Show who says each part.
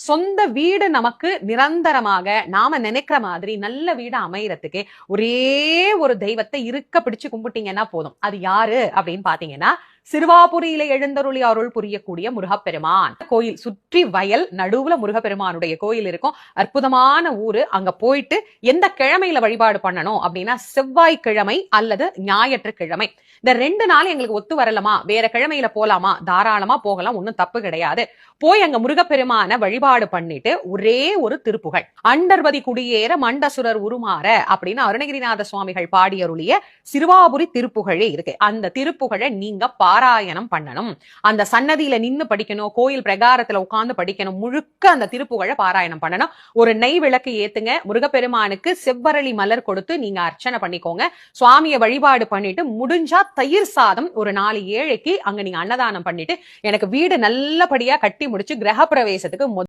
Speaker 1: சொந்த வீடு நமக்கு நிரந்தரமாக நாம நினைக்கிற மாதிரி நல்ல வீடு அமையறதுக்கு ஒரே ஒரு தெய்வத்தை இருக்க பிடிச்சு கும்பிட்டீங்கன்னா போதும். அது யாரு அப்படின்னு பாத்தீங்கன்னா, சிறுவாபுரியில எழுந்தருளி அருள் புரியக்கூடிய முருகப்பெருமான் கோயில். சுற்றி வயல், நடுவுல முருகப்பெருமானுடைய கோயில் இருக்கும். அற்புதமான ஊரு. அங்க போயிட்டு எந்த கிழமையில வழிபாடு பண்ணணும் அப்படின்னா, செவ்வாய்க்கிழமை அல்லது ஞாயிற்றுக்கிழமை. இந்த 2 நாள் எங்களுக்கு ஒத்து வரலமா, வேற கிழமையில போலாமா, தாராளமா போகலாம், ஒன்னும் தப்பு கிடையாது. போய் அங்க முருகப்பெருமான வழிபாடு பண்ணிட்டு ஒரே ஒரு திருப்புகழ், அண்டர்பதி குடியேற மண்டசுரர் உருமாற அப்படின்னு அருணகிரிநாத சுவாமிகள் பாடியருளிய சிறுவாபுரி திருப்புகழே இருக்கு. அந்த திருப்புகழை நீங்க பாராயணம் பண்ணணும். அந்த சன்னதியில நின்னு படிக்கணும், கோயில் பிரகாரத்துல உட்கார்ந்து படிக்கணும். முழுக்க அந்த திருப்புகழை பாராயணம் பண்ணணும். ஒரு நெய் விளக்கு ஏத்துங்க. முருகப்பெருமானுக்கு செவ்வரளி மலர் கொடுத்து நீங்க அர்ச்சனை பண்ணிக்கோங்க. சுவாமியை வழிபாடு பண்ணிட்டு முடிஞ்சா தயிர் சாதம் ஒரு 4 ஏழைக்கு அங்க நீங்க அன்னதானம் பண்ணிட்டு, எனக்கு வீடு நல்லபடியா கட்டி முடிச்சு கிரக பிரவேசத்துக்கு